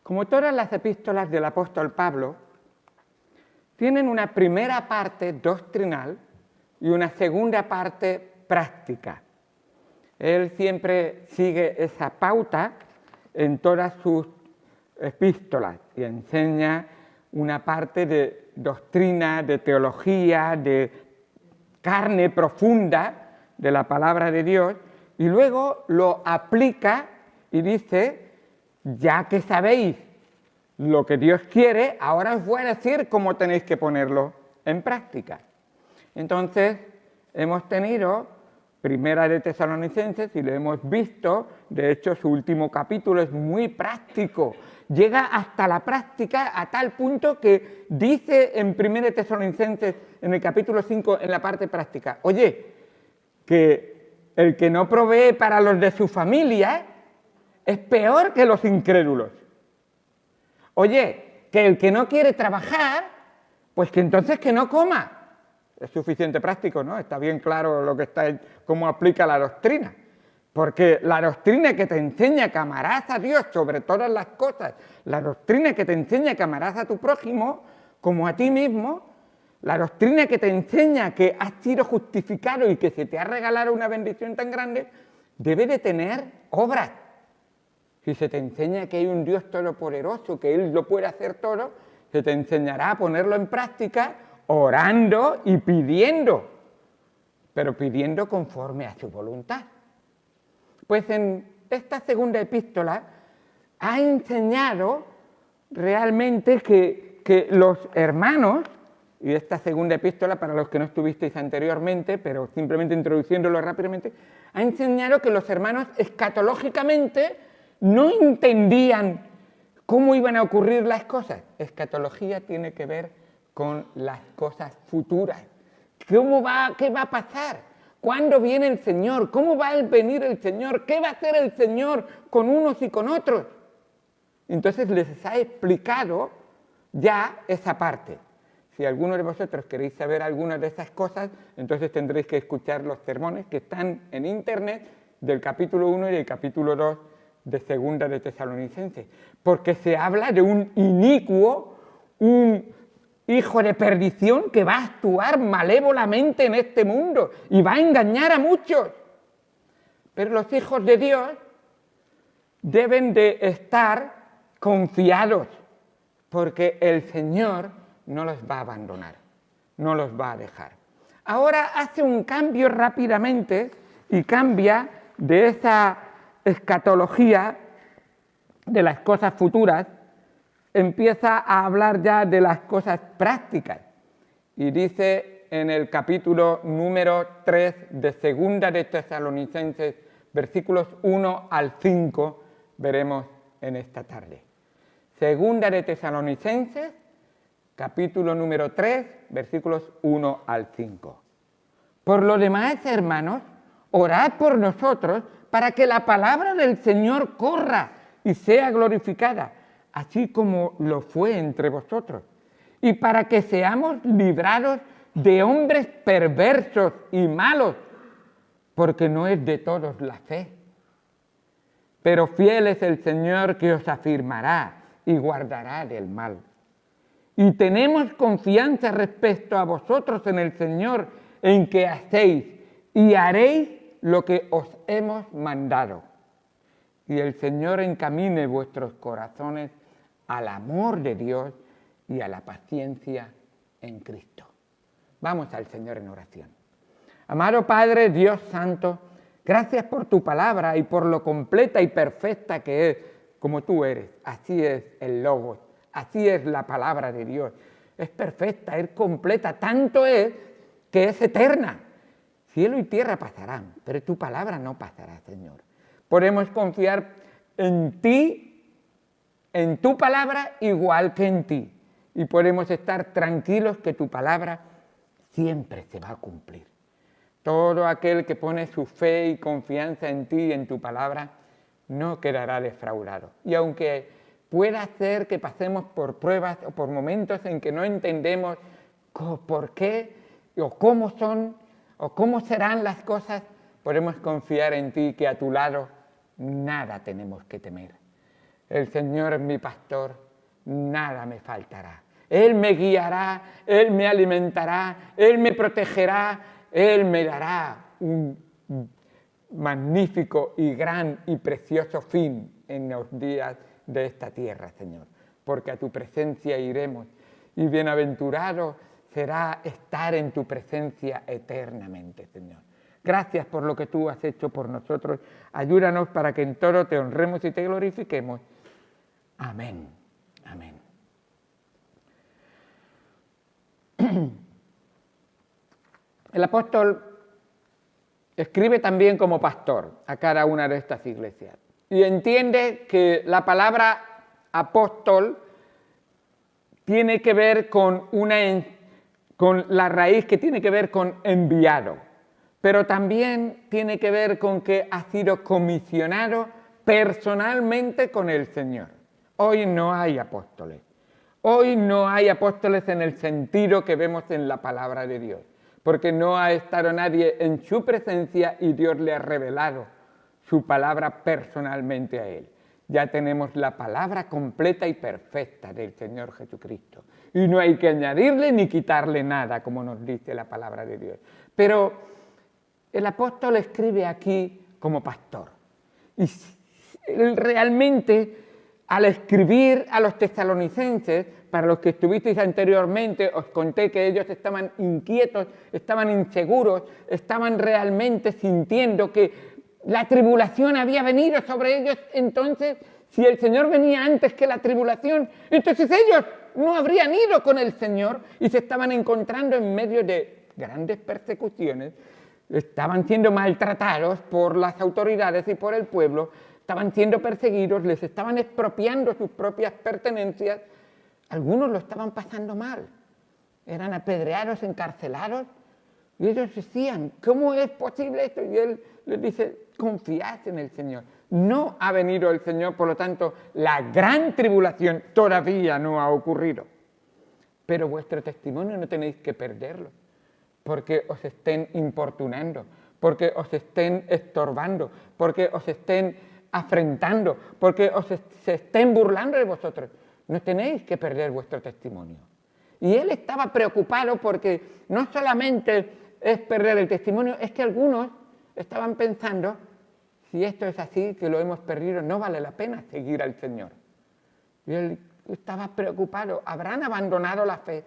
Como todas las epístolas del apóstol Pablo, tienen una primera parte doctrinal y una segunda parte práctica. Él siempre sigue esa pauta en todas sus epístolas y enseña una parte de doctrina, de teología, de carne profunda de la palabra de Dios, y luego lo aplica y dice: ya que sabéis lo que Dios quiere, ahora os voy a decir cómo tenéis que ponerlo en práctica. Entonces, hemos tenido Primera de Tesalonicenses y lo hemos visto. De hecho, su último capítulo es muy práctico. Llega hasta la práctica a tal punto que dice en Primera de Tesalonicenses, en el capítulo 5, en la parte práctica: oye, que el que no provee para los de su familia es peor que los incrédulos. Oye, que el que no quiere trabajar, pues que entonces que no coma. Es suficiente práctico, ¿no? Está bien claro lo que está, cómo aplica la doctrina. Porque la doctrina que te enseña que amarás a Dios sobre todas las cosas, la doctrina que te enseña que amarás a tu prójimo como a ti mismo, la doctrina que te enseña que has sido justificado y que se te ha regalado una bendición tan grande, debe de tener obras. Si se te enseña que hay un Dios todopoderoso, que Él lo puede hacer todo, se te enseñará a ponerlo en práctica orando y pidiendo, pero pidiendo conforme a su voluntad. Pues en esta segunda epístola ha enseñado realmente que los hermanos, y esta segunda epístola, para los que no estuvisteis anteriormente, pero simplemente introduciéndolo rápidamente, ha enseñado que los hermanos escatológicamente no entendían cómo iban a ocurrir las cosas. Escatología tiene que ver con las cosas futuras. ¿Qué va a pasar? ¿Cuándo viene el Señor? ¿Cómo va a venir el Señor? ¿Qué va a hacer el Señor con unos y con otros? Entonces les ha explicado ya esa parte. Si alguno de vosotros queréis saber algunas de esas cosas, entonces tendréis que escuchar los sermones que están en internet del capítulo 1 y del capítulo 2 de Segunda de Tesalonicenses, porque se habla de un inicuo, un hijo de perdición que va a actuar malévolamente en este mundo y va a engañar a muchos. Pero los hijos de Dios deben de estar confiados, porque el Señor no los va a abandonar, no los va a dejar. Ahora hace un cambio rápidamente y cambia de esa escatología de las cosas futuras, empieza a hablar ya de las cosas prácticas. Y dice en el capítulo número 3 de Segunda de Tesalonicenses, versículos 1 al 5, veremos en esta tarde. Segunda de Tesalonicenses, capítulo número 3, versículos 1 al 5. Por lo demás, hermanos, orad por nosotros para que la palabra del Señor corra y sea glorificada, así como lo fue entre vosotros, y para que seamos librados de hombres perversos y malos, porque no es de todos la fe. Pero fiel es el Señor que os afirmará y guardará del mal. Y tenemos confianza respecto a vosotros en el Señor, en que hacéis y haréis lo que os hemos mandado. Y el Señor encamine vuestros corazones al amor de Dios y a la paciencia en Cristo. Vamos al Señor en oración. Amado Padre, Dios Santo, gracias por tu palabra y por lo completa y perfecta que es, como tú eres. Así es el Logos, así es la palabra de Dios. Es perfecta, es completa, tanto es que es eterna. Cielo y tierra pasarán, pero tu palabra no pasará, Señor. Podemos confiar en ti, en tu palabra, igual que en ti. Y podemos estar tranquilos que tu palabra siempre se va a cumplir. Todo aquel que pone su fe y confianza en ti y en tu palabra no quedará defraudado. Y aunque pueda ser que pasemos por pruebas o por momentos en que no entendemos por qué o cómo son o cómo serán las cosas, podemos confiar en ti, que a tu lado nada tenemos que temer. El Señor es mi pastor, nada me faltará. Él me guiará, Él me alimentará, Él me protegerá, Él me dará un magnífico y gran y precioso fin en los días de esta tierra, Señor. Porque a tu presencia iremos y bienaventurado será estar en tu presencia eternamente, Señor. Gracias por lo que tú has hecho por nosotros. Ayúdanos para que en todo te honremos y te glorifiquemos. Amén. Amén. El apóstol escribe también como pastor a cada una de estas iglesias y entiende que la palabra apóstol tiene que ver con la raíz que tiene que ver con enviado, pero también tiene que ver con que ha sido comisionado personalmente con el Señor. Hoy no hay apóstoles. Hoy no hay apóstoles en el sentido que vemos en la palabra de Dios, porque no ha estado nadie en su presencia y Dios le ha revelado su palabra personalmente a él. Ya tenemos la palabra completa y perfecta del Señor Jesucristo. Y no hay que añadirle ni quitarle nada, como nos dice la palabra de Dios. Pero el apóstol escribe aquí como pastor. Y él realmente, al escribir a los tesalonicenses, para los que estuvisteis anteriormente, os conté que ellos estaban inquietos, estaban inseguros, estaban realmente sintiendo que la tribulación había venido sobre ellos. Entonces, si el Señor venía antes que la tribulación, entonces ellos no habrían ido con el Señor y se estaban encontrando en medio de grandes persecuciones, estaban siendo maltratados por las autoridades y por el pueblo, estaban siendo perseguidos, les estaban expropiando sus propias pertenencias. Algunos lo estaban pasando mal, eran apedreados, encarcelados, y ellos decían, ¿cómo es posible esto? Y él les dice, confiad en el Señor. No ha venido el Señor, por lo tanto, la gran tribulación todavía no ha ocurrido. Pero vuestro testimonio no tenéis que perderlo, porque os estén importunando, porque os estén estorbando, porque os estén afrentando, porque se estén burlando de vosotros. No tenéis que perder vuestro testimonio. Y él estaba preocupado porque no solamente es perder el testimonio, es que algunos estaban pensando, si esto es así, que lo hemos perdido, no vale la pena seguir al Señor. Y él estaba preocupado, habrán abandonado la fe,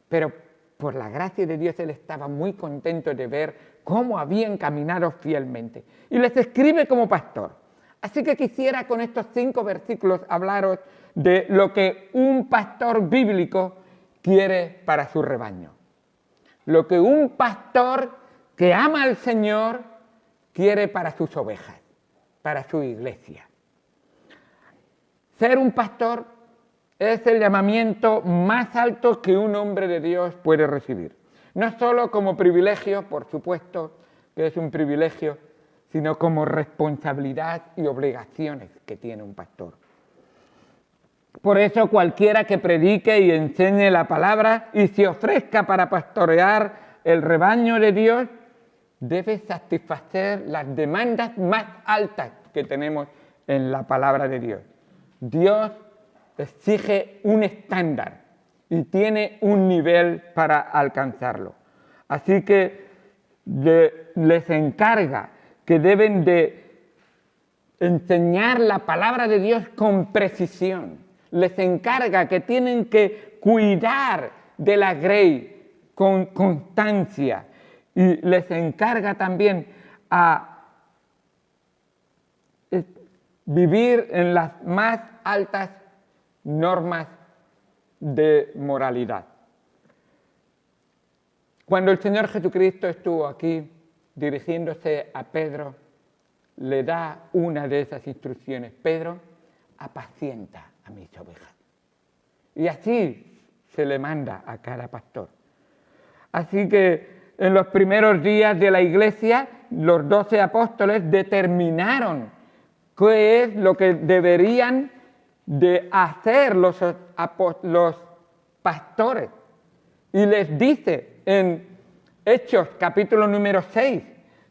pero por la gracia de Dios él estaba muy contento de ver cómo habían caminado fielmente. Y les escribe como pastor. Así que quisiera con estos 5 versículos hablaros de lo que un pastor bíblico quiere para su rebaño. Lo que un pastor que ama al Señor quiere para sus ovejas, para su iglesia. Ser un pastor es el llamamiento más alto que un hombre de Dios puede recibir. No solo como privilegio, por supuesto que es un privilegio, sino como responsabilidad y obligaciones que tiene un pastor. Por eso cualquiera que predique y enseñe la palabra y se ofrezca para pastorear el rebaño de Dios, debe satisfacer las demandas más altas que tenemos en la palabra de Dios. Dios exige un estándar y tiene un nivel para alcanzarlo. Así que les encarga que deben de enseñar la palabra de Dios con precisión. Les encarga que tienen que cuidar de la grey con constancia y les encarga también a vivir en las más altas normas de moralidad. Cuando el Señor Jesucristo estuvo aquí dirigiéndose a Pedro, le da una de esas instrucciones: Pedro, apacienta a mis ovejas. Y así se le manda a cada pastor. Así que en los primeros días de la iglesia, los 12 apóstoles determinaron qué es lo que deberían de hacer los pastores. Y les dice en Hechos capítulo número 6,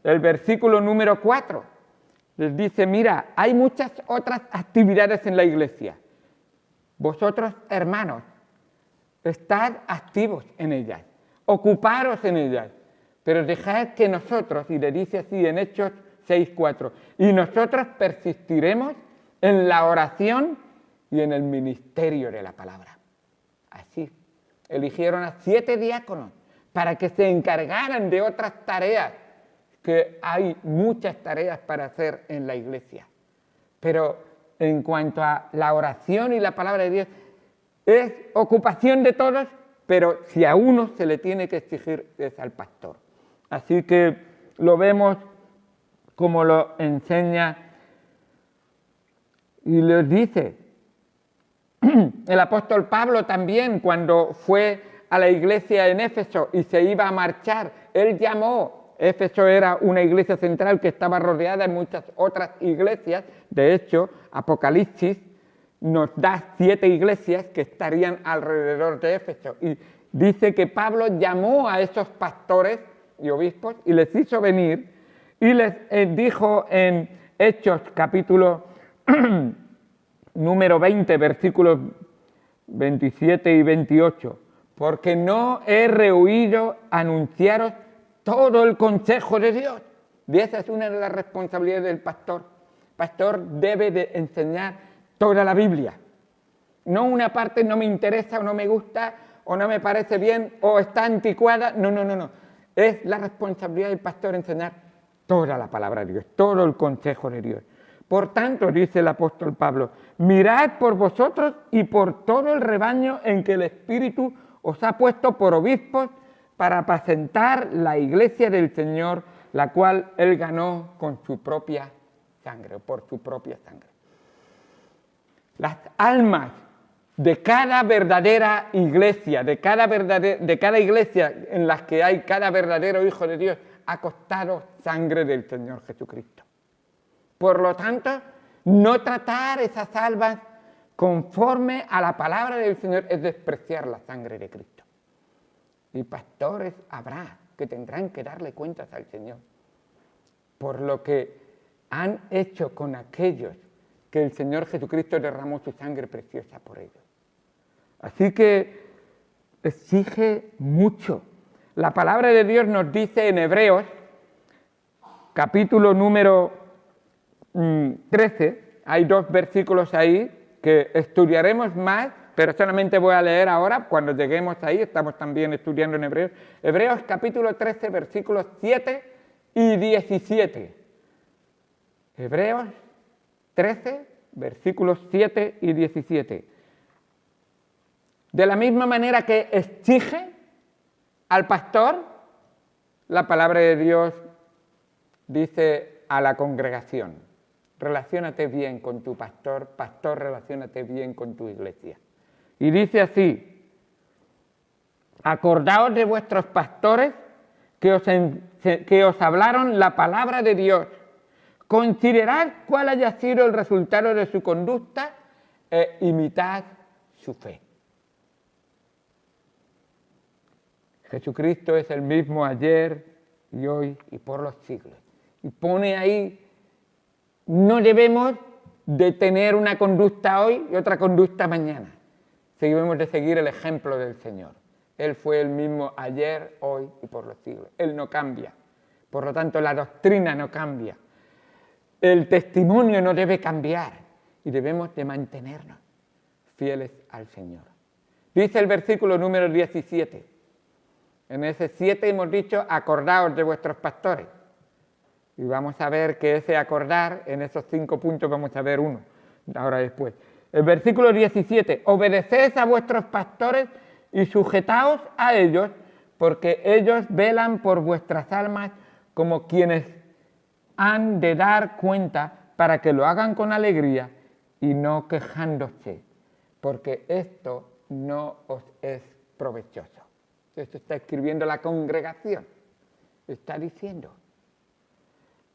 el versículo número 4, Les dice, mira, hay muchas otras actividades en la iglesia. Vosotros, hermanos, estad activos en ellas, ocuparos en ellas, pero dejad que nosotros, y le dice así en Hechos 6:4, y nosotros persistiremos en la oración y en el ministerio de la palabra. Así, eligieron a 7 diáconos para que se encargaran de otras tareas, que hay muchas tareas para hacer en la iglesia. Pero en cuanto a la oración y la palabra de Dios, es ocupación de todos, pero si a uno se le tiene que exigir es al pastor. Así que lo vemos como lo enseña y les dice. El apóstol Pablo también, cuando fue a la iglesia en Éfeso y se iba a marchar, él llamó, Éfeso era una iglesia central que estaba rodeada de muchas otras iglesias. De hecho, Apocalipsis nos da 7 iglesias que estarían alrededor de Éfeso. Y dice que Pablo llamó a esos pastores y obispos y les hizo venir y les dijo en Hechos capítulo número 20, versículos 27 y 28, porque no he rehuido anunciaros todo el consejo de Dios. Y esa es una de las responsabilidades del pastor. El pastor debe de enseñar toda la Biblia. No una parte no me interesa o no me gusta o no me parece bien o está anticuada. No. Es la responsabilidad del pastor enseñar toda la palabra de Dios, todo el consejo de Dios. Por tanto, dice el apóstol Pablo, mirad por vosotros y por todo el rebaño en que el Espíritu os ha puesto por obispos para apacentar la iglesia del Señor, la cual Él ganó con su propia sangre, por su propia sangre. Las almas de cada verdadera iglesia, de cada iglesia en las que hay cada verdadero hijo de Dios, ha costado sangre del Señor Jesucristo. Por lo tanto, no tratar esas almas conforme a la palabra del Señor es despreciar la sangre de Cristo. Y pastores habrá que tendrán que darle cuentas al Señor por lo que han hecho con aquellos que el Señor Jesucristo derramó su sangre preciosa por ellos. Así que exige mucho. La palabra de Dios nos dice en Hebreos, capítulo número 13, hay 2 versículos ahí que estudiaremos más, pero solamente voy a leer ahora, cuando lleguemos ahí, estamos también estudiando en Hebreos. Hebreos capítulo 13, versículos 7 y 17. Hebreos 13, versículos 7 y 17. De la misma manera que exige al pastor, la palabra de Dios dice a la congregación, relaciónate bien con tu pastor, pastor, relaciónate bien con tu iglesia. Y dice así, acordaos de vuestros pastores que os hablaron la palabra de Dios, considerad cuál haya sido el resultado de su conducta e imitad su fe. Jesucristo es el mismo ayer y hoy y por los siglos. Y pone ahí, no debemos de tener una conducta hoy y otra conducta mañana. Debemos de seguir el ejemplo del Señor. Él fue el mismo ayer, hoy y por los siglos. Él no cambia. Por lo tanto, la doctrina no cambia. El testimonio no debe cambiar. Y debemos de mantenernos fieles al Señor. Dice el versículo número 17. En ese 7 hemos dicho, acordaos de vuestros pastores. Y vamos a ver que ese acordar, en esos 5 puntos vamos a ver uno, ahora después. El versículo 17, obedeced a vuestros pastores y sujetaos a ellos, porque ellos velan por vuestras almas como quienes han de dar cuenta, para que lo hagan con alegría y no quejándose, porque esto no os es provechoso. Esto está escribiendo la congregación, está diciendo,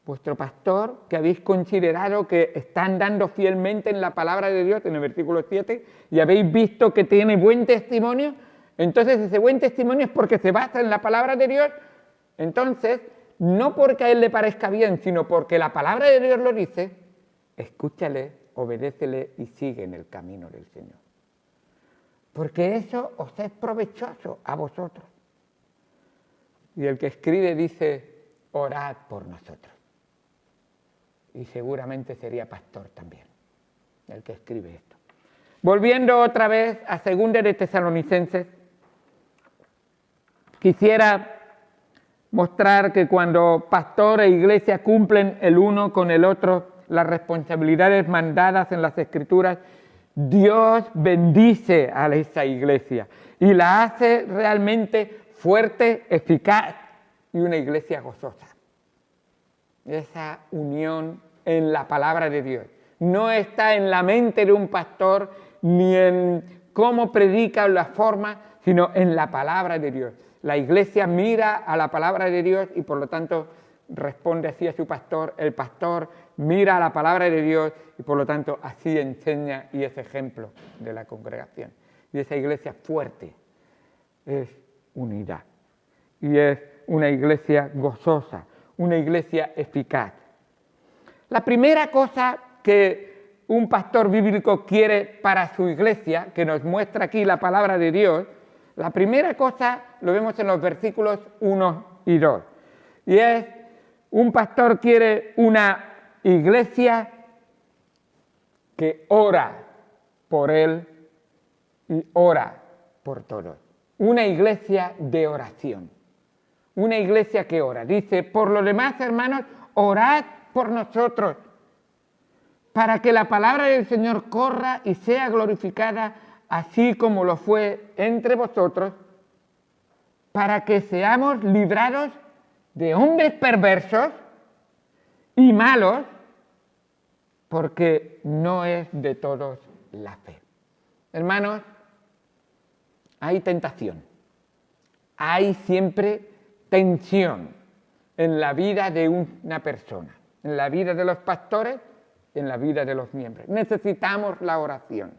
vuestro pastor, que habéis considerado que está andando fielmente en la palabra de Dios, en el versículo 7, y habéis visto que tiene buen testimonio, entonces ese buen testimonio es porque se basa en la palabra de Dios, entonces no porque a él le parezca bien, sino porque la palabra de Dios lo dice, escúchale, obedécele y sigue en el camino del Señor. Porque eso os es provechoso a vosotros. Y el que escribe dice, orad por nosotros. Y seguramente sería pastor también, el que escribe esto. Volviendo otra vez a 2 de Tesalonicenses, quisiera mostrar que cuando pastor e iglesia cumplen el uno con el otro las responsabilidades mandadas en las Escrituras, Dios bendice a esa iglesia y la hace realmente fuerte, eficaz y una iglesia gozosa. Esa unión en la palabra de Dios no está en la mente de un pastor ni en cómo predica o la forma, sino en la palabra de Dios. La iglesia mira a la palabra de Dios y por lo tanto responde así a su pastor. El pastor mira a la palabra de Dios y por lo tanto así enseña y es ejemplo de la congregación. Y esa iglesia fuerte es unidad y es una iglesia gozosa, una iglesia eficaz. La primera cosa que un pastor bíblico quiere para su iglesia, que nos muestra aquí la palabra de Dios, la primera cosa lo vemos en los versículos 1 y 2. Y es, un pastor quiere una iglesia que ora por él y ora por todos. Una iglesia de oración. Una iglesia que ora. Dice, por lo demás, hermanos, orad por nosotros, para que la palabra del Señor corra y sea glorificada, así como lo fue entre vosotros, para que seamos librados de hombres perversos y malos, porque no es de todos la fe. Hermanos, hay tentación, hay siempre tensión en la vida de una persona, en la vida de los pastores, en la vida de los miembros. Necesitamos la oración,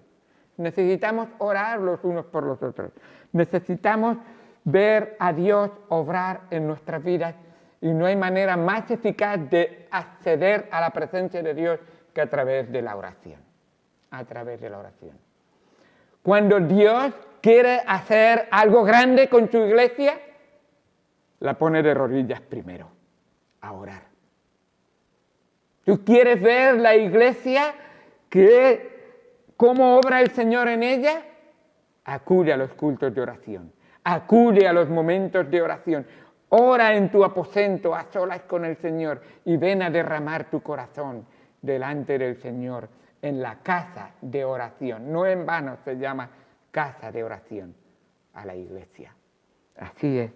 necesitamos orar los unos por los otros, necesitamos ver a Dios obrar en nuestras vidas y no hay manera más eficaz de acceder a la presencia de Dios que a través de la oración, a través de la oración. Cuando Dios quiere hacer algo grande con su iglesia, la pone de rodillas primero, a orar. ¿Tú quieres ver la iglesia cómo obra el Señor en ella? Acude a los cultos de oración, acude a los momentos de oración, ora en tu aposento a solas con el Señor y ven a derramar tu corazón delante del Señor en la casa de oración. No en vano se llama casa de oración a la iglesia. Así es.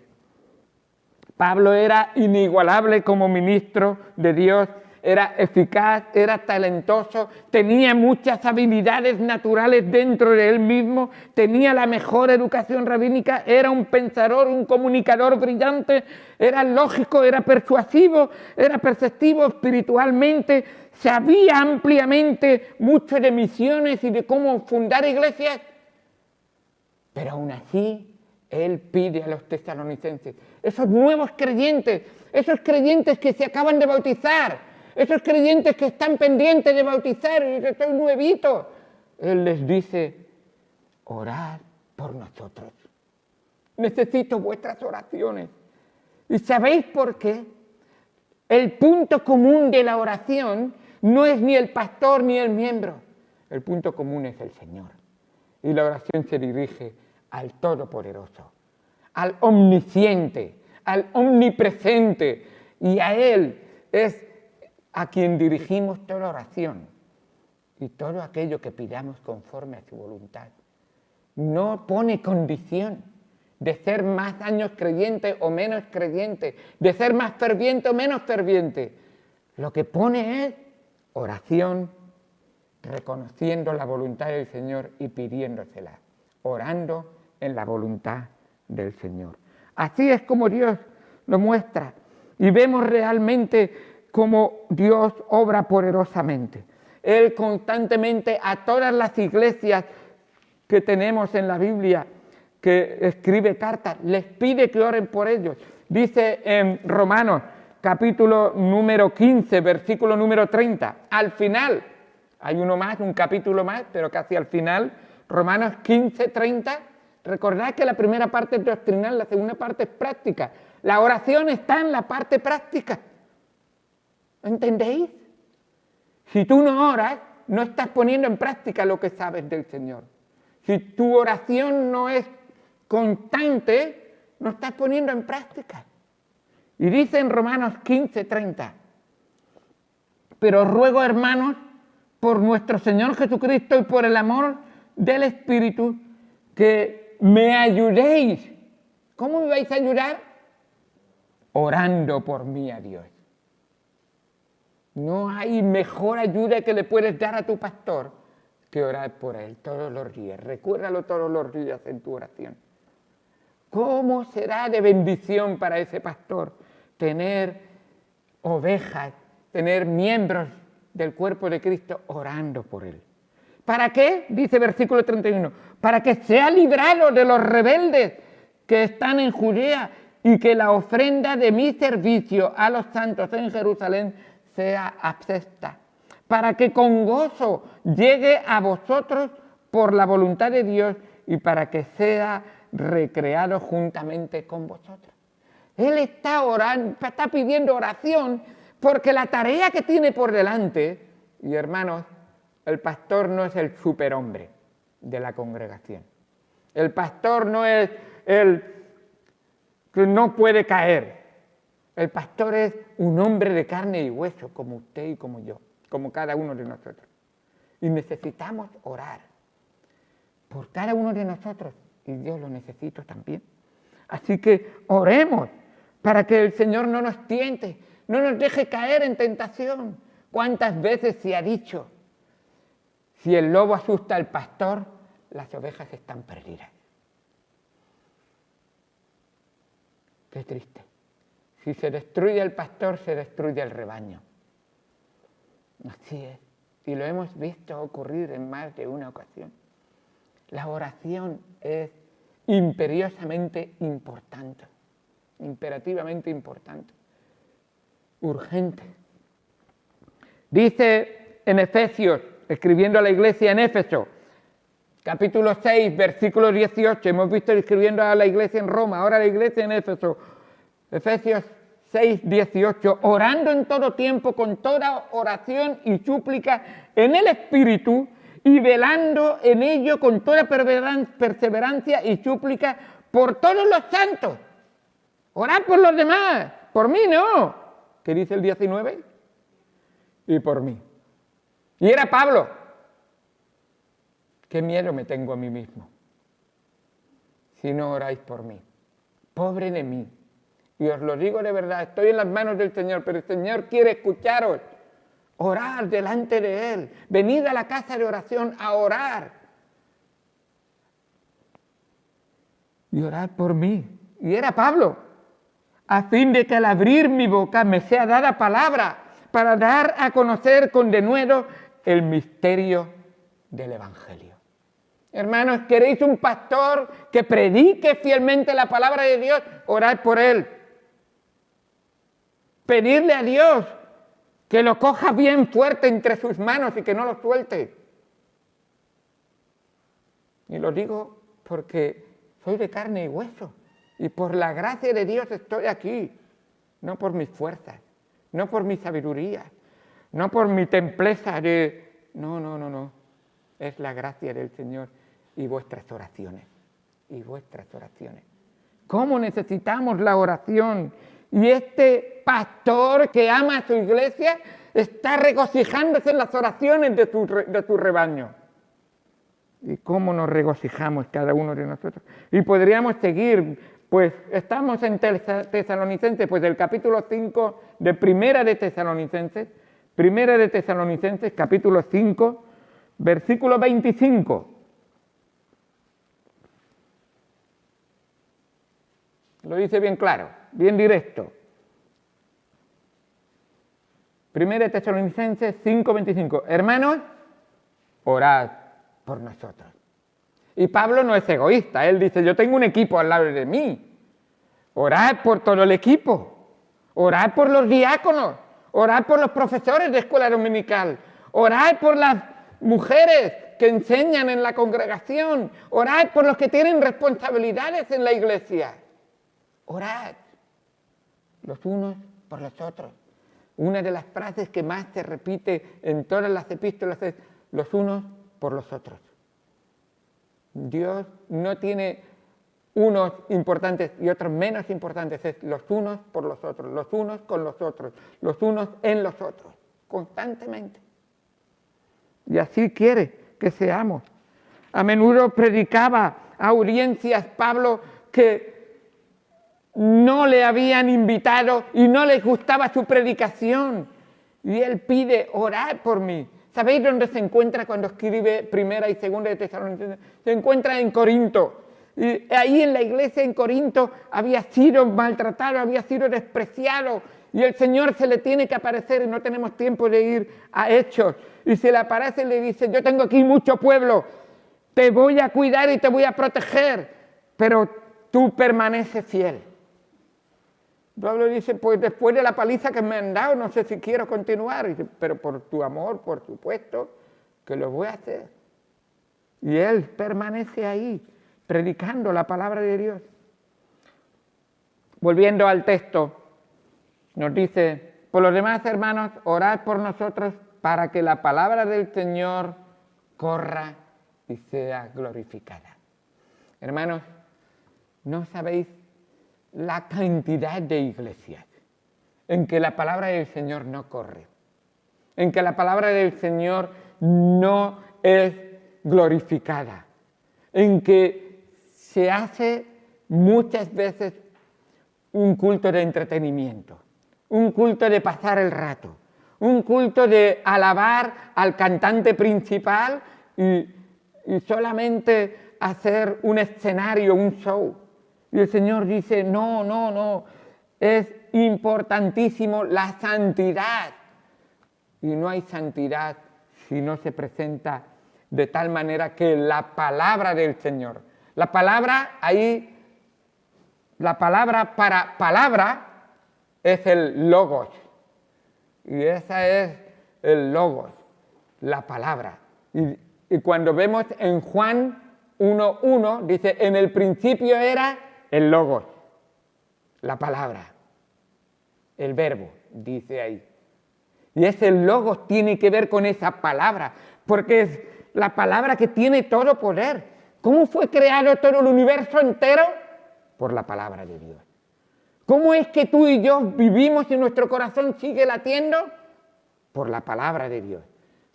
Pablo era inigualable como ministro de Dios, era eficaz, era talentoso, tenía muchas habilidades naturales dentro de él mismo, tenía la mejor educación rabínica, era un pensador, un comunicador brillante, era lógico, era persuasivo, era perceptivo espiritualmente, sabía ampliamente mucho de misiones y de cómo fundar iglesias, pero aún así él pide a los tesalonicenses, esos nuevos creyentes, esos creyentes que se acaban de bautizar, esos creyentes que están pendientes de bautizar y que son nuevitos, él les dice, orad por nosotros. Necesito vuestras oraciones. ¿Y sabéis por qué? El punto común de la oración no es ni el pastor ni el miembro. El punto común es el Señor. Y la oración se dirige al Todopoderoso, al Omnisciente, al Omnipresente. Y a Él es a quien dirigimos toda oración y todo aquello que pidamos conforme a su voluntad. No pone condición de ser más años creyente o menos creyente, de ser más ferviente o menos ferviente. Lo que pone es oración, reconociendo la voluntad del Señor y pidiéndosela, orando en la voluntad del Señor. Así es como Dios lo muestra y vemos realmente cómo Dios obra poderosamente. Él constantemente a todas las iglesias que tenemos en la Biblia, que escribe cartas, les pide que oren por ellos. Dice en Romanos capítulo número 15, versículo número 30. Al final, hay uno más, un capítulo más, pero casi al final, Romanos 15, 30. Recordad que la primera parte es doctrinal, la segunda parte es práctica. La oración está en la parte práctica. ¿Entendéis? Si tú no oras, no estás poniendo en práctica lo que sabes del Señor. Si tu oración no es constante, no estás poniendo en práctica. Y dice en Romanos 15, 30, pero ruego, hermanos, por nuestro Señor Jesucristo y por el amor del Espíritu, que me ayudéis. ¿Cómo me vais a ayudar? Orando por mí a Dios. No hay mejor ayuda que le puedes dar a tu pastor que orar por él todos los días. Recuérdalo todos los días en tu oración. ¿Cómo será de bendición para ese pastor tener ovejas, tener miembros del cuerpo de Cristo orando por él? ¿Para qué? Dice versículo 31. Para que sea librado de los rebeldes que están en Judea y que la ofrenda de mi servicio a los santos en Jerusalén sea acepta, para que con gozo llegue a vosotros por la voluntad de Dios y para que sea recreado juntamente con vosotros. Él está orando, está pidiendo oración porque la tarea que tiene por delante, y hermanos, el pastor no es el superhombre de la congregación. El pastor no es el que no puede caer. El pastor es un hombre de carne y hueso, como usted y como yo, como cada uno de nosotros. Y necesitamos orar por cada uno de nosotros, y yo lo necesito también. Así que oremos para que el Señor no nos tiente, no nos deje caer en tentación. ¿Cuántas veces se ha dicho? Si el lobo asusta al pastor, las ovejas están perdidas. Qué triste. Si se destruye el pastor, se destruye el rebaño. Así es. Y lo hemos visto ocurrir en más de una ocasión. La oración es imperiosamente importante, imperativamente importante, urgente. Dice en Efesios, escribiendo a la iglesia en Éfeso, capítulo 6, versículo 18, hemos visto escribiendo a la iglesia en Roma, ahora la iglesia en Éfeso, Efesios 6, 18, orando en todo tiempo con toda oración y súplica en el Espíritu y velando en ello con toda perseverancia y súplica por todos los santos. Orad por los demás, por mí no. ¿Qué dice el 19? Y por mí. Y era Pablo. Qué miedo me tengo a mí mismo si no oráis por mí. Pobre de mí. Y os lo digo de verdad, estoy en las manos del Señor, pero el Señor quiere escucharos. Orar delante de Él. Venid a la casa de oración a orar. Y orad por mí. Y era Pablo. A fin de que al abrir mi boca me sea dada palabra para dar a conocer con denuedo el misterio del Evangelio. Hermanos, ¿queréis un pastor que predique fielmente la palabra de Dios? Orad por él. Pedirle a Dios que lo coja bien fuerte entre sus manos y que no lo suelte. Y lo digo porque soy de carne y hueso. Y por la gracia de Dios estoy aquí. No por mis fuerzas, no por mi sabiduría, no por mi templeza de... No. Es la gracia del Señor y vuestras oraciones. Y vuestras oraciones. ¿Cómo necesitamos la oración? Y este pastor que ama a su iglesia está regocijándose en las oraciones de su rebaño. ¿Y cómo nos regocijamos cada uno de nosotros? Y podríamos seguir, pues estamos en Tesalonicenses, pues del capítulo 5 de Primera de Tesalonicenses, capítulo 5, versículo 25. Lo dice bien claro, bien directo. Primera de Tesalonicenses 5:25. Hermanos, orad por nosotros. Y Pablo no es egoísta, él dice, yo tengo un equipo al lado de mí. Orad por todo el equipo. Orad por los diáconos, orad por los profesores de escuela dominical, orad por las mujeres que enseñan en la congregación, orad por los que tienen responsabilidades en la iglesia. Orad los unos por los otros. Una de las frases que más se repite en todas las epístolas es los unos por los otros. Dios no tiene unos importantes y otros menos importantes, es los unos por los otros, los unos con los otros, los unos en los otros, constantemente. Y así quiere que seamos. A menudo predicaba a audiencias Pablo que no le habían invitado y no les gustaba su predicación. Y él pide, orad por mí. ¿Sabéis dónde se encuentra cuando escribe Primera y Segunda de Tesalonicenses? Se encuentra en Corinto. Y ahí en la iglesia en Corinto había sido maltratado, había sido despreciado. Y el Señor se le tiene que aparecer y no tenemos tiempo de ir a Hechos. Y se le aparece y le dice, yo tengo aquí mucho pueblo, te voy a cuidar y te voy a proteger, pero tú permaneces fiel. Pablo dice, pues después de la paliza que me han dado, no sé si quiero continuar. Y dice, pero por tu amor, por supuesto, que lo voy a hacer. Y él permanece ahí, predicando la palabra de Dios. Volviendo al texto, nos dice, por los demás hermanos, orad por nosotros para que la palabra del Señor corra y sea glorificada. Hermanos, no sabéis la cantidad de iglesias en que la palabra del Señor no corre, en que la palabra del Señor no es glorificada, en que se hace muchas veces un culto de entretenimiento, un culto de pasar el rato, un culto de alabar al cantante principal y solamente hacer un escenario, un show. Y el Señor dice, no, es importantísimo la santidad. Y no hay santidad si no se presenta de tal manera que la palabra del Señor, la palabra ahí, la palabra para palabra es el logos. Y esa es el logos, la palabra. Y cuando vemos en Juan 1:1, dice, en el principio era el logos, la palabra, el verbo, dice ahí. Y ese logos tiene que ver con esa palabra, porque es la palabra que tiene todo poder. ¿Cómo fue creado todo el universo entero? Por la palabra de Dios. ¿Cómo es que tú y yo vivimos y nuestro corazón sigue latiendo? Por la palabra de Dios.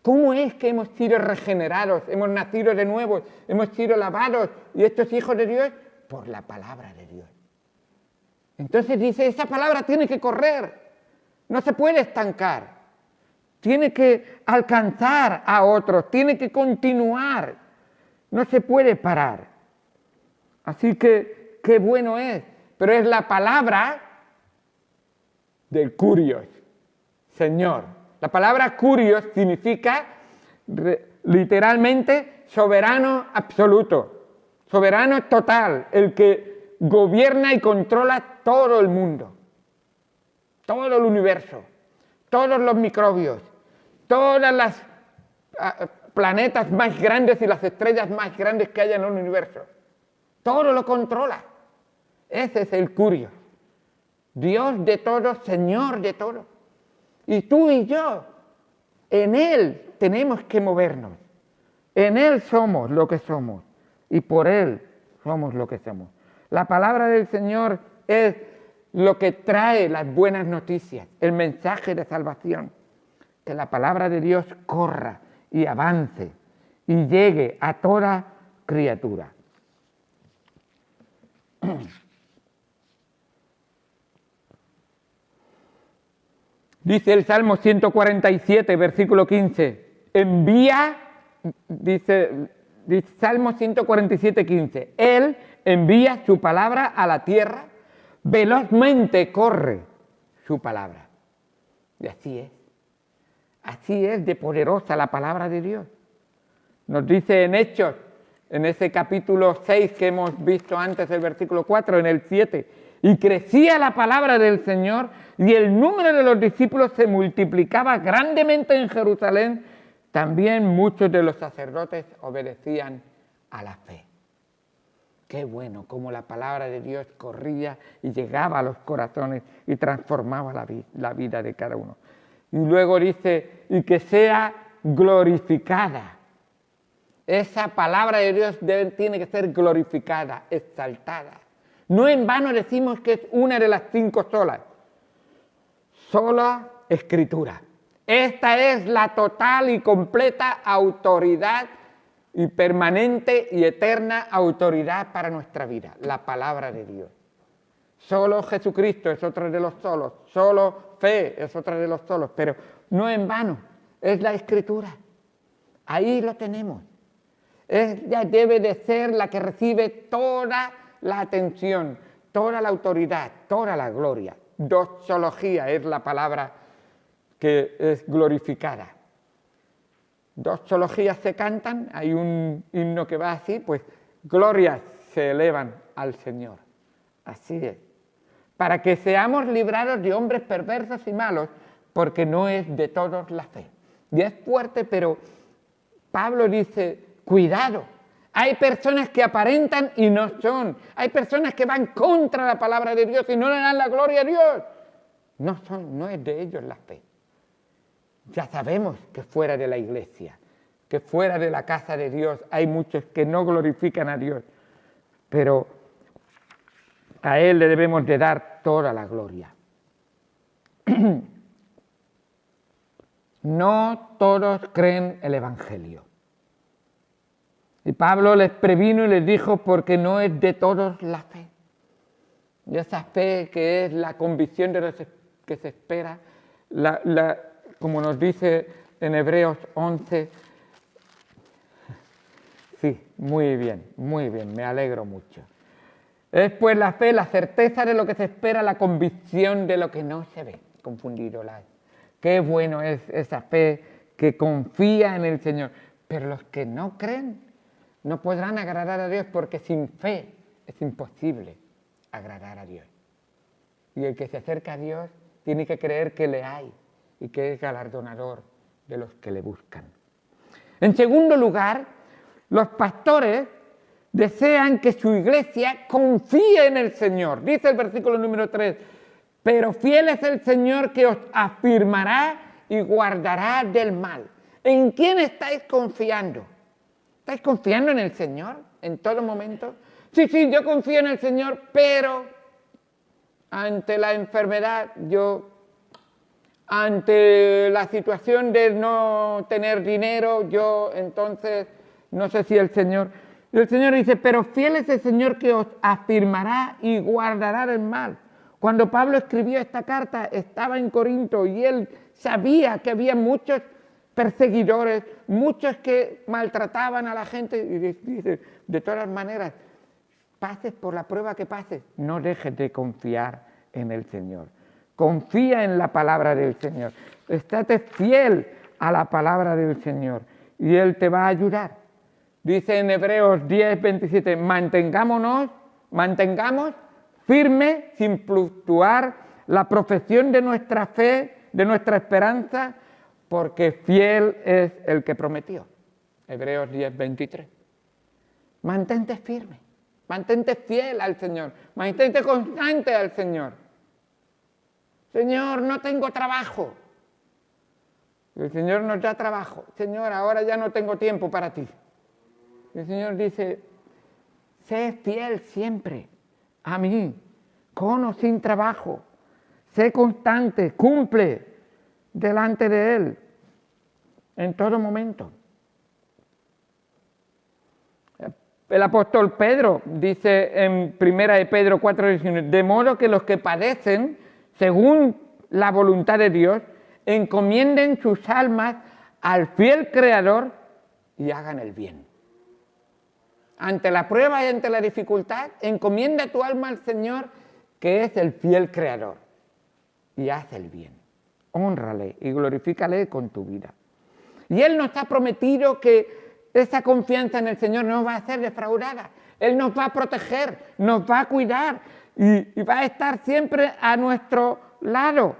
¿Cómo es que hemos sido regenerados, hemos nacido de nuevo, hemos sido lavados y estos hijos de Dios? Por la palabra de Dios. Entonces dice, esa palabra tiene que correr, no se puede estancar, tiene que alcanzar a otros, tiene que continuar, no se puede parar. Así que, qué bueno es, pero es la palabra del Kurios, Señor. La palabra Kurios significa literalmente soberano absoluto. Soberano total, el que gobierna y controla todo el mundo, todo el universo, todos los microbios, todas las planetas más grandes y las estrellas más grandes que hay en el universo. Todo lo controla. Ese es el Kurios. Dios de todo, Señor de todo. Y tú y yo, en Él tenemos que movernos. En Él somos lo que somos. Y por Él somos lo que somos. La palabra del Señor es lo que trae las buenas noticias, el mensaje de salvación. Que la palabra de Dios corra y avance y llegue a toda criatura. Dice el Salmo 147, versículo 15, envía, dice Salmo 147, 15, Él envía su palabra a la tierra, velozmente corre su palabra. Y así es de poderosa la palabra de Dios. Nos dice en Hechos, en ese capítulo 6 que hemos visto antes, el versículo 4, en el 7, y crecía la palabra del Señor y el número de los discípulos se multiplicaba grandemente en Jerusalén, también muchos de los sacerdotes obedecían a la fe. Qué bueno cómo la palabra de Dios corría y llegaba a los corazones y transformaba la vida de cada uno. Y luego dice, y que sea glorificada. Esa palabra de Dios tiene que ser glorificada, exaltada. No en vano decimos que es una de las 5 solas. Sola Escritura. Esta es la total y completa autoridad y permanente y eterna autoridad para nuestra vida, la palabra de Dios. Solo Jesucristo es otro de los solos, solo fe es otro de los solos, pero no en vano, es la Escritura. Ahí lo tenemos. Ella debe de ser la que recibe toda la atención, toda la autoridad, toda la gloria. Doxología es la palabra que es glorificada. Doxologías se cantan, hay un himno que va así, pues glorias se elevan al Señor. Así es. Para que seamos librados de hombres perversos y malos, porque no es de todos la fe. Y es fuerte, pero Pablo dice, cuidado, hay personas que aparentan y no son. Hay personas que van contra la palabra de Dios y no le dan la gloria a Dios. No es de ellos la fe. Ya sabemos que fuera de la iglesia, que fuera de la casa de Dios hay muchos que no glorifican a Dios, pero a Él le debemos de dar toda la gloria. No todos creen el Evangelio. Y Pablo les previno y les dijo, porque no es de todos la fe. Y esa fe que es la convicción de lo que se espera, como nos dice en Hebreos 11. Sí, muy bien, me alegro mucho. Es pues la fe, la certeza de lo que se espera, la convicción de lo que no se ve. Confundido. Qué bueno es esa fe que confía en el Señor. Pero los que no creen no podrán agradar a Dios porque sin fe es imposible agradar a Dios. Y el que se acerca a Dios tiene que creer que le hay y que es galardonador de los que le buscan. En segundo lugar, los pastores desean que su iglesia confíe en el Señor. Dice el versículo número 3, pero fiel es el Señor que os afirmará y guardará del mal. ¿En quién estáis confiando? ¿Estáis confiando en el Señor en todo momento? Sí, yo confío en el Señor, pero ante la enfermedad, ante la situación de no tener dinero, entonces no sé si el Señor... Y el Señor dice, pero fiel es el Señor que os afirmará y guardará del mal. Cuando Pablo escribió esta carta, estaba en Corinto y él sabía que había muchos perseguidores, muchos que maltrataban a la gente, y dice, de todas maneras, pases por la prueba que pases, no dejes de confiar en el Señor. Confía en la palabra del Señor. Estate fiel a la palabra del Señor y Él te va a ayudar. Dice en Hebreos 10:27, mantengamos firme sin fluctuar la profesión de nuestra fe, de nuestra esperanza, porque fiel es el que prometió. Hebreos 10:23. Mantente firme, mantente fiel al Señor, mantente constante al Señor. Señor, no tengo trabajo. El Señor nos da trabajo. Señor, ahora ya no tengo tiempo para ti. El Señor dice, sé fiel siempre a mí, con o sin trabajo. Sé constante, cumple delante de Él en todo momento. El apóstol Pedro dice en 1 de Pedro 4:19, de modo que los que padecen según la voluntad de Dios, encomienden sus almas al fiel Creador y hagan el bien. Ante la prueba y ante la dificultad, encomienda tu alma al Señor, que es el fiel Creador, y haz el bien. Hónrale y glorifícale con tu vida. Y Él nos ha prometido que esa confianza en el Señor no va a ser defraudada. Él nos va a proteger, nos va a cuidar. y va a estar siempre a nuestro lado,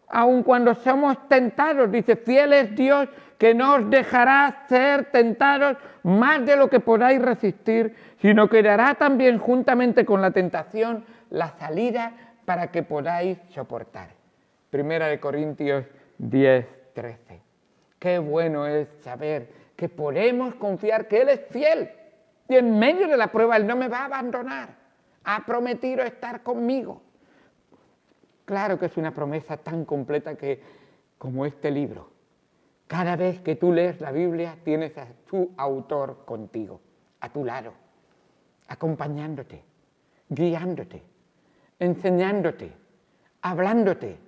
aun cuando somos tentados. Dice, fiel es Dios que no os dejará ser tentados más de lo que podáis resistir, sino que dará también juntamente con la tentación la salida para que podáis soportar. Primera de Corintios 10, 13. Qué bueno es saber que podemos confiar que Él es fiel y en medio de la prueba Él no me va a abandonar. Ha prometido estar conmigo. Claro que es una promesa tan completa como este libro. Cada vez que tú lees la Biblia tienes a tu autor contigo, a tu lado, acompañándote, guiándote, enseñándote, hablándote.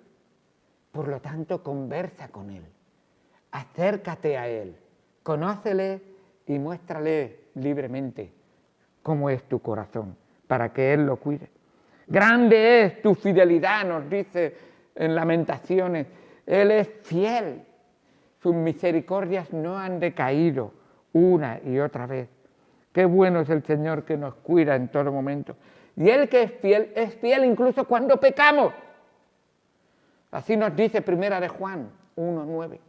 Por lo tanto, conversa con Él, acércate a Él, conócele y muéstrale libremente cómo es tu corazón, para que Él lo cuide. Grande es tu fidelidad, nos dice en Lamentaciones. Él es fiel. Sus misericordias no han decaído una y otra vez. Qué bueno es el Señor que nos cuida en todo momento. Y Él que es fiel incluso cuando pecamos. Así nos dice Primera de Juan 1:9.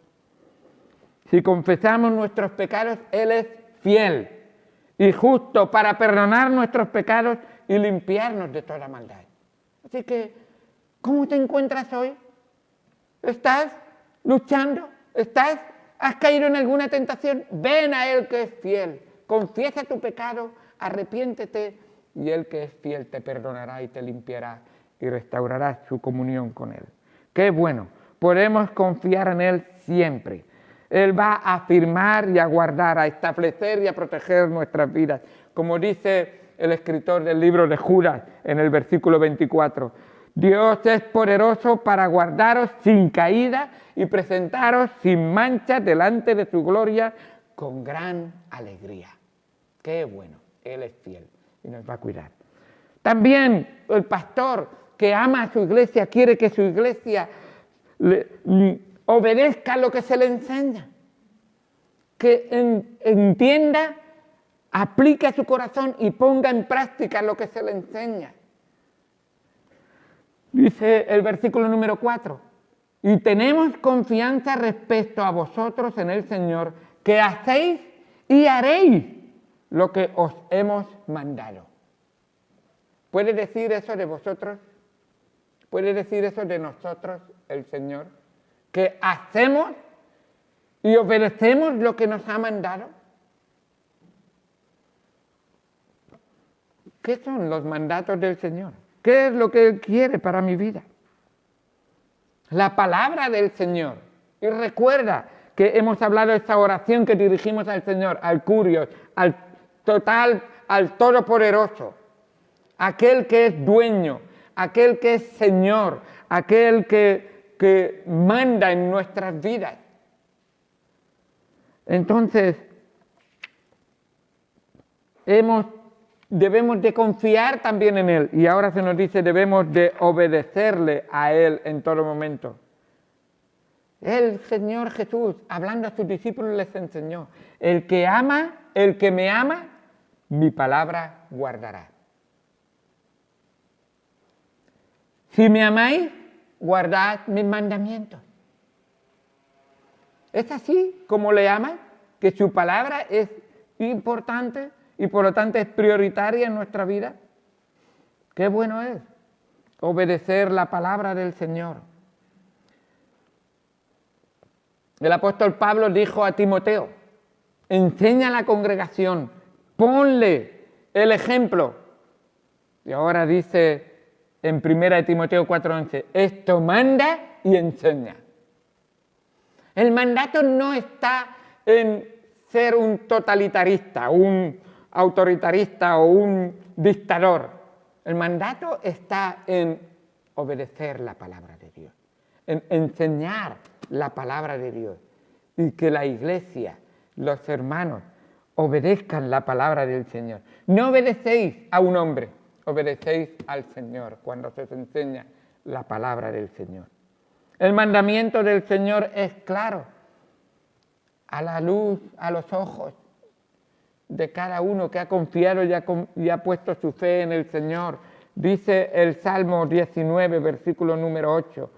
Si confesamos nuestros pecados, Él es fiel y justo para perdonar nuestros pecados y limpiarnos de toda maldad. Así que, ¿cómo te encuentras hoy? ¿Estás luchando? ¿Has caído en alguna tentación? Ven a Él que es fiel. Confiesa tu pecado, arrepiéntete y Él que es fiel te perdonará y te limpiará y restaurará su comunión con Él. Qué bueno, podemos confiar en Él siempre. Él va a afirmar y a guardar, a establecer y a proteger nuestras vidas. Como dice el escritor del libro de Judas en el versículo 24, Dios es poderoso para guardaros sin caída y presentaros sin mancha delante de su gloria con gran alegría. Qué bueno, Él es fiel y nos va a cuidar. También el pastor que ama a su iglesia quiere que su iglesia obedezca lo que se le enseña, que entienda, aplique a su corazón y ponga en práctica lo que se le enseña. Dice el versículo número 4, y tenemos confianza respecto a vosotros en el Señor, que hacéis y haréis lo que os hemos mandado. ¿Puede decir eso de vosotros? ¿Puede decir eso de nosotros el Señor? ¿Que hacemos y obedecemos lo que nos ha mandado? ¿Qué son los mandatos del Señor? ¿Qué es lo que Él quiere para mi vida? La palabra del Señor. Y recuerda que hemos hablado de esta oración que dirigimos al Señor, al Curios, al total, al Todopoderoso, aquel que es dueño, aquel que es Señor, aquel que manda en nuestras vidas. Entonces, debemos de confiar también en Él. Y ahora se nos dice, debemos de obedecerle a Él en todo momento. El Señor Jesús, hablando a sus discípulos, les enseñó, el que me ama, mi palabra guardará. Si me amáis, guardad mis mandamientos. ¿Es así como le aman? ¿Que su palabra es importante y por lo tanto es prioritaria en nuestra vida? Qué bueno es obedecer la palabra del Señor. El apóstol Pablo dijo a Timoteo, enseña a la congregación, ponle el ejemplo. Y ahora dice en 1 Timoteo 4:11, esto manda y enseña. El mandato no está en ser un totalitarista, un autoritarista o un dictador. El mandato está en obedecer la palabra de Dios, en enseñar la palabra de Dios y que la iglesia, los hermanos, obedezcan la palabra del Señor. No obedecéis a un hombre, obedecéis al Señor cuando se os enseña la palabra del Señor. El mandamiento del Señor es claro, a la luz, a los ojos de cada uno que ha confiado y ha puesto su fe en el Señor, Dice el Salmo 19, versículo número 8,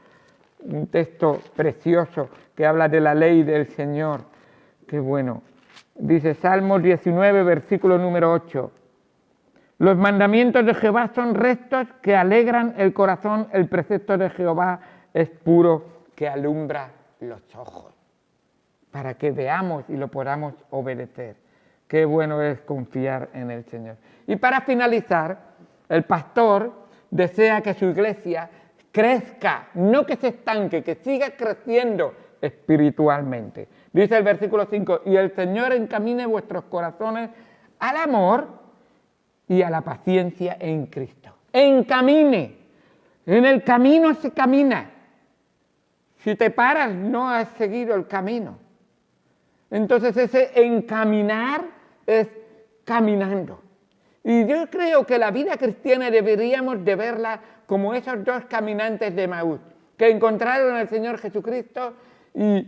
un texto precioso que habla de la ley del Señor. Qué bueno. Dice Salmo 19, versículo número 8. Los mandamientos de Jehová son rectos que alegran el corazón, el precepto de Jehová es puro que alumbra los ojos, para que veamos y lo podamos obedecer. Qué bueno es confiar en el Señor. Y para finalizar, el pastor desea que su iglesia crezca, no que se estanque, que siga creciendo espiritualmente. Dice el versículo 5, y el Señor encamine vuestros corazones al amor y a la paciencia en Cristo. Encamine. En el camino se camina. Si te paras, no has seguido el camino. Entonces ese encaminar es caminando. Y yo creo que la vida cristiana deberíamos de verla como esos dos caminantes de Emaús, que encontraron al Señor Jesucristo y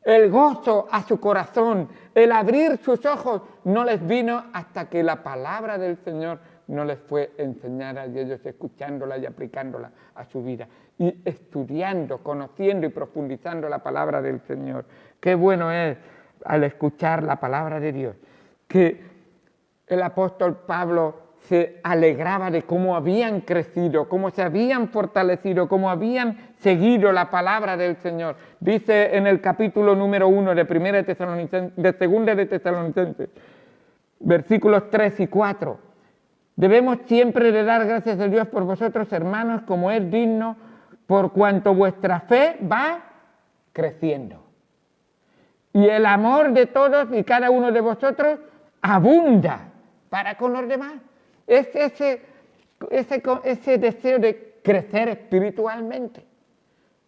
el gozo a su corazón, el abrir sus ojos, no les vino hasta que la palabra del Señor no les fue enseñada y ellos escuchándola y aplicándola a su vida y estudiando, conociendo y profundizando la palabra del Señor. Qué bueno es al escuchar la palabra de Dios, que el apóstol Pablo se alegraba de cómo habían crecido, cómo se habían fortalecido, cómo habían seguido la palabra del Señor. Dice en el capítulo número 1 de 2 de Tesalonicenses, versículos 3 y 4. Debemos siempre de dar gracias a Dios por vosotros, hermanos, como es digno, por cuanto vuestra fe va creciendo. Y el amor de todos y cada uno de vosotros abunda para con los demás. Es ese deseo de crecer espiritualmente.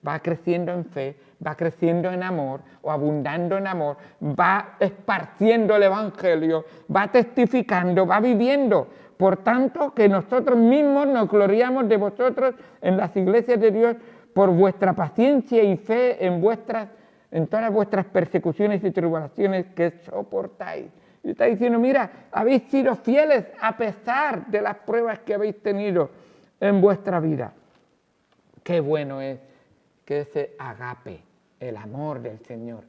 Va creciendo en fe, va creciendo en amor o abundando en amor, va esparciendo el Evangelio, va testificando, va viviendo. Por tanto, que nosotros mismos nos gloriamos de vosotros en las iglesias de Dios por vuestra paciencia y fe en todas vuestras persecuciones y tribulaciones que soportáis. Y está diciendo, mira, habéis sido fieles a pesar de las pruebas que habéis tenido en vuestra vida. Qué bueno es que ese agape, el amor del Señor,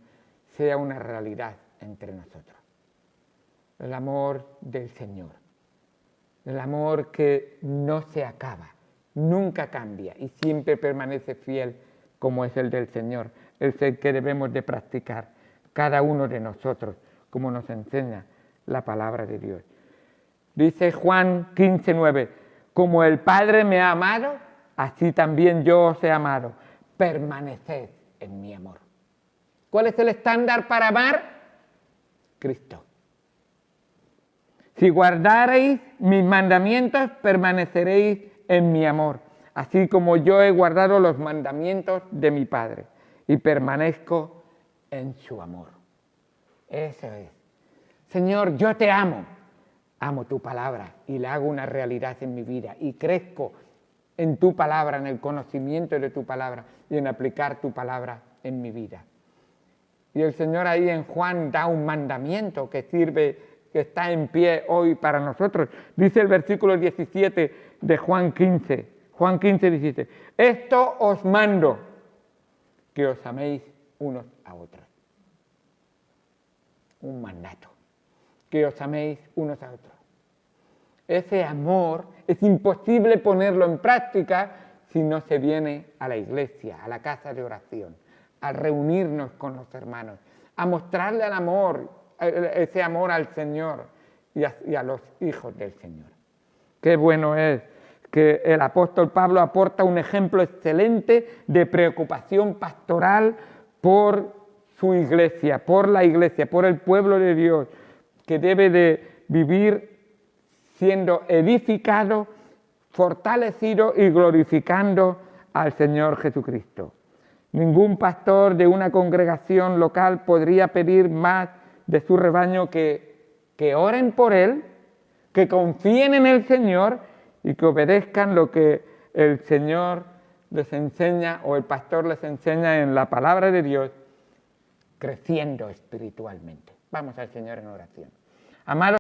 sea una realidad entre nosotros. El amor del Señor. El amor que no se acaba, nunca cambia y siempre permanece fiel como es el del Señor. El que debemos de practicar cada uno de nosotros, como nos enseña la palabra de Dios. Dice Juan 15:9, como el Padre me ha amado, así también yo os he amado. Permaneced en mi amor. ¿Cuál es el estándar para amar? Cristo. Si guardareis mis mandamientos, permaneceréis en mi amor, así como yo he guardado los mandamientos de mi Padre y permanezco en su amor. Eso es. Señor, yo te amo tu palabra y la hago una realidad en mi vida y crezco en tu palabra, en el conocimiento de tu palabra y en aplicar tu palabra en mi vida. Y el Señor ahí en Juan da un mandamiento que está en pie hoy para nosotros. Dice el versículo 17 de Juan 15. Juan 15, 17. Esto os mando, que os améis unos a otros. Un mandato. Que os améis unos a otros. Ese amor es imposible ponerlo en práctica si no se viene a la iglesia, a la casa de oración, a reunirnos con los hermanos, a mostrarle el amor, ese amor al Señor y a los hijos del Señor. Qué bueno es que el apóstol Pablo aporta un ejemplo excelente de preocupación pastoral por su iglesia, por la iglesia, por el pueblo de Dios, que debe de vivir siendo edificado, fortalecido y glorificando al Señor Jesucristo. Ningún pastor de una congregación local podría pedir más de su rebaño que oren por él, que confíen en el Señor y que obedezcan lo que el Señor les enseña o el pastor les enseña en la palabra de Dios, creciendo espiritualmente. Vamos al Señor en oración. Amados